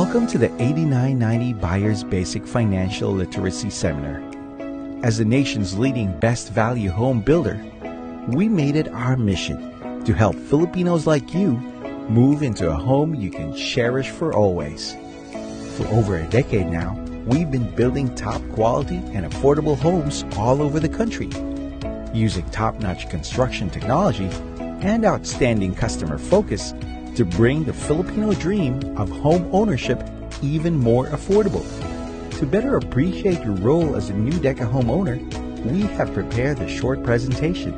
Welcome to the 8990 Buyers Basic Financial Literacy Seminar. As the nation's leading best value home builder, we made it our mission to help Filipinos like you move into a home you can cherish for always. For over a decade now, we've been building top quality and affordable homes all over the country, using top-notch construction technology and outstanding customer focus to bring the Filipino dream of home ownership even more affordable. To better appreciate your role as a new Deca homeowner, we have prepared a short presentation.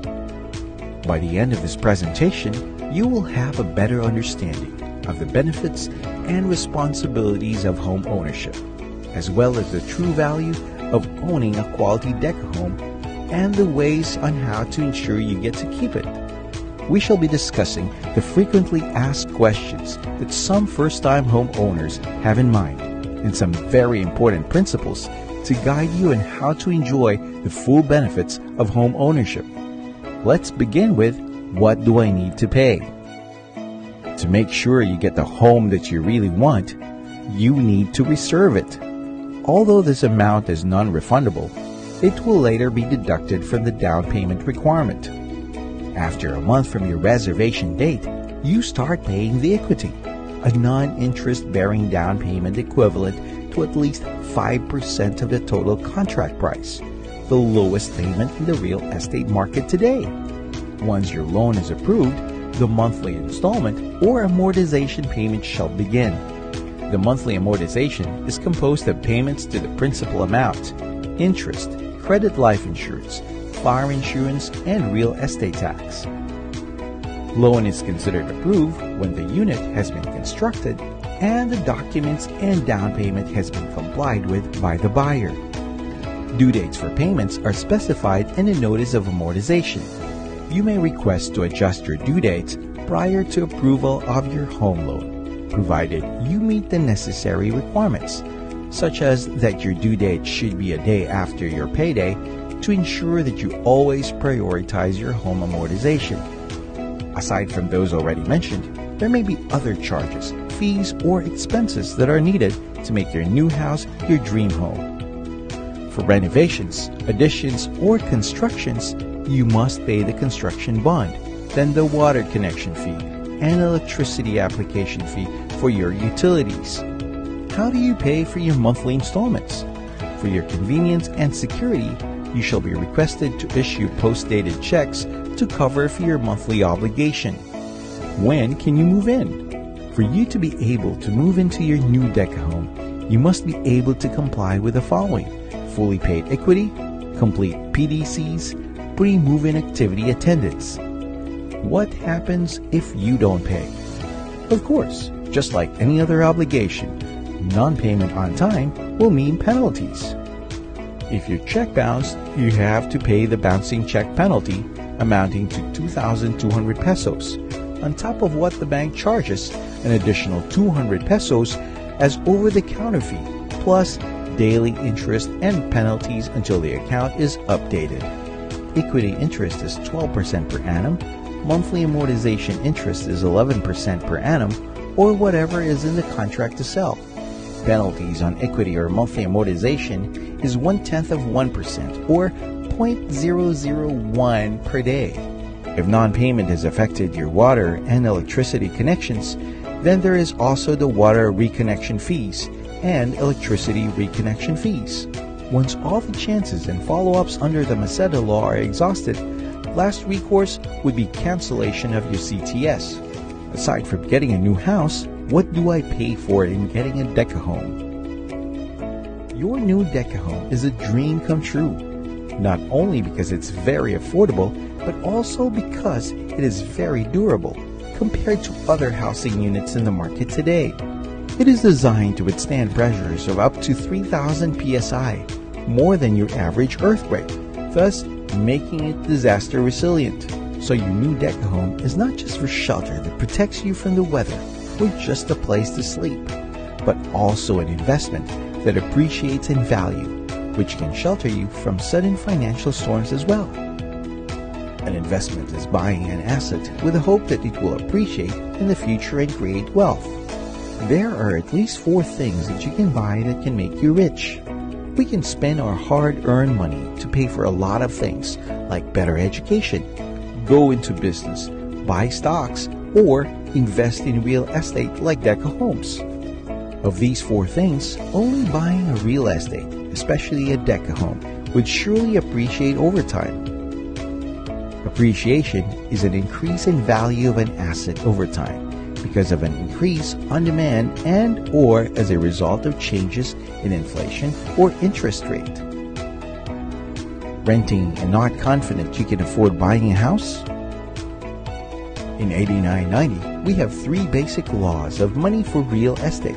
By the end of this presentation, you will have a better understanding of the benefits and responsibilities of home ownership, as well as the true value of owning a quality Deca home and the ways on how to ensure you get to keep it. We shall be discussing the frequently asked questions that some first-time homeowners have in mind and some very important principles to guide you in how to enjoy the full benefits of home ownership. Let's begin with, what do I need to pay? To make sure you get the home that you really want, you need to reserve it. Although this amount is non-refundable, it will later be deducted from the down payment requirement. After a month from your reservation date, you start paying the equity, a non-interest bearing down payment equivalent to at least 5% of the total contract price, the lowest payment in the real estate market today. Once your loan is approved, the monthly installment or amortization payment shall begin. The monthly amortization is composed of payments to the principal amount, interest, credit life insurance, fire insurance, and real estate tax. Loan is considered approved when the unit has been constructed and the documents and down payment has been complied with by the buyer. Due dates for payments are specified in a notice of amortization. You may request to adjust your due dates prior to approval of your home loan, provided you meet the necessary requirements, such as that your due date should be a day after your payday to ensure that you always prioritize your home amortization. Aside from those already mentioned, there may be other charges, fees, or expenses that are needed to make your new house your dream home. For renovations, additions, or constructions, you must pay the construction bond, then the water connection fee, and electricity application fee for your utilities. How do you pay for your monthly installments? For your convenience and security, you shall be requested to issue post-dated checks to cover for your monthly obligation. When can you move in? For you to be able to move into your new Deca home, you must be able to comply with the following: fully paid equity, complete PDCs, pre-move-in activity attendance. What happens if you don't pay? Of course, just like any other obligation, non-payment on time will mean penalties. If your check bounced, you have to pay the bouncing check penalty amounting to 2,200 pesos, on top of what the bank charges, an additional 200 pesos as over-the-counter fee, plus daily interest and penalties until the account is updated. Equity interest is 12% per annum, monthly amortization interest is 11% per annum, or whatever is in the contract to sell. Penalties on equity or monthly amortization is 0.1% or 0.001 per day. If non-payment has affected your water and electricity connections, then there is also the water reconnection fees and electricity reconnection fees. Once all the chances and follow-ups under the Maceda law are exhausted, last recourse would be cancellation of your CTS. Aside from getting a new house, what do I pay for in getting a Deca home? Your new Deca home is a dream come true, not only because it's very affordable, but also because it is very durable compared to other housing units in the market today. It is designed to withstand pressures of up to 3,000 psi, more than your average earthquake, thus making it disaster resilient. So your new Deca home is not just for shelter that protects you from the weather or just a place to sleep, but also an investment that appreciates in value, which can shelter you from sudden financial storms as well. An investment is buying an asset with the hope that it will appreciate in the future and create wealth. There are at least 4 things that you can buy that can make you rich. We can spend our hard-earned money to pay for a lot of things like better education, go into business, buy stocks, or invest in real estate like Deca Homes. Of these 4 things, only buying a real estate, especially a Deca home, would surely appreciate over time. Appreciation is an increase in value of an asset over time because of an increase on demand and or as a result of changes in inflation or interest rate. Renting and not confident you can afford buying a house? In 8990, we have 3 basic laws of money for real estate.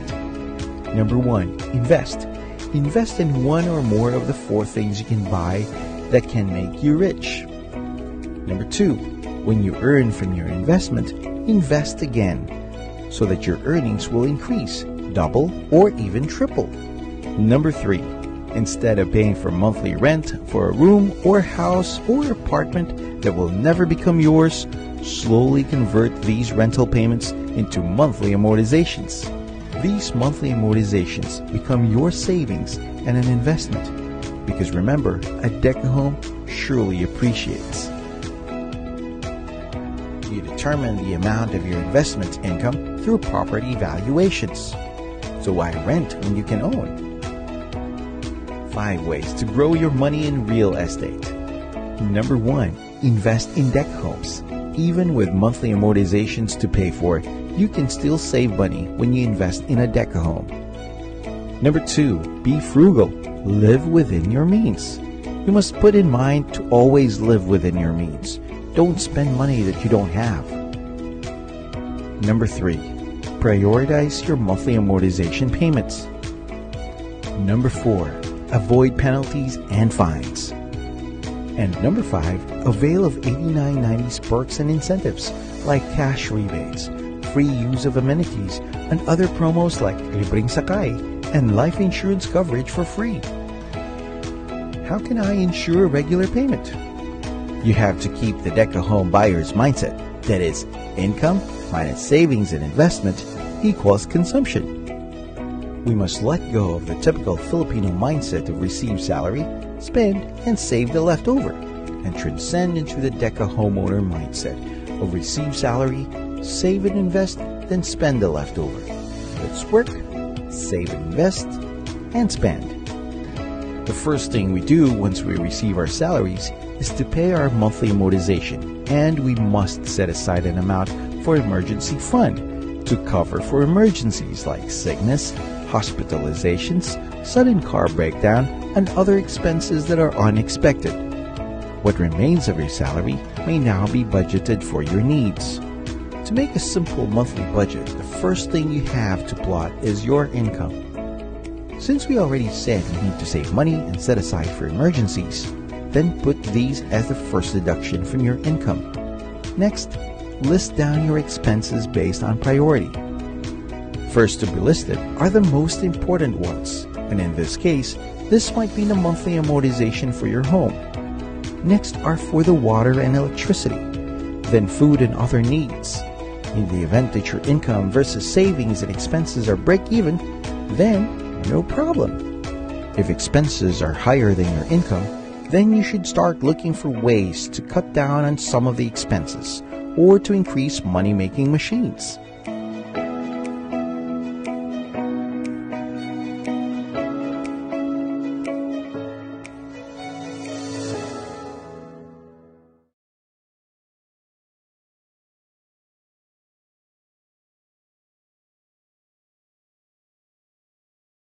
Number 1, invest. Invest in one or more of the 4 things you can buy that can make you rich. Number 2, when you earn from your investment, invest again so that your earnings will increase, double, or even triple. Number 3, instead of paying for monthly rent for a room or house or apartment that will never become yours, slowly convert these rental payments into monthly amortizations. These monthly amortizations become your savings and an investment because remember, a Deca home surely appreciates. You determine the amount of your investment income through property valuations. So why rent when you can own? 5 ways to grow your money in real estate. Number 1, invest in Deca homes. Even with monthly amortizations to pay for, you can still save money when you invest in a Deca home. Number 2, be frugal. Live within your means. You must put in mind to always live within your means. Don't spend money that you don't have. Number 3, prioritize your monthly amortization payments. Number 4, avoid penalties and fines. And number 5, avail of 8990's perks and incentives like cash rebates, free use of amenities, and other promos like Libreng Sakay and life insurance coverage for free. How can I ensure regular payment? You have to keep the Deca home buyer's mindset. That is, income minus savings and investment equals consumption. We must let go of the typical Filipino mindset of receive salary, spend, and save the leftover, and transcend into the Deca homeowner mindset of receive salary, save and invest, then spend the leftover. Let's work, save and invest, and spend. The first thing we do once we receive our salaries is to pay our monthly amortization, and we must set aside an amount for emergency fund to cover for emergencies like sickness, hospitalizations, sudden car breakdown, and other expenses that are unexpected. What remains of your salary may now be budgeted for your needs. To make a simple monthly budget, the first thing you have to plot is your income. Since we already said you need to save money and set aside for emergencies, then put these as the first deduction from your income. Next, list down your expenses based on priority. First to be listed are the most important ones, and in this case, this might be the monthly amortization for your home. Next are for the water and electricity, then food and other needs. In the event that your income versus savings and expenses are break-even, then no problem. If expenses are higher than your income, then you should start looking for ways to cut down on some of the expenses or to increase money-making machines.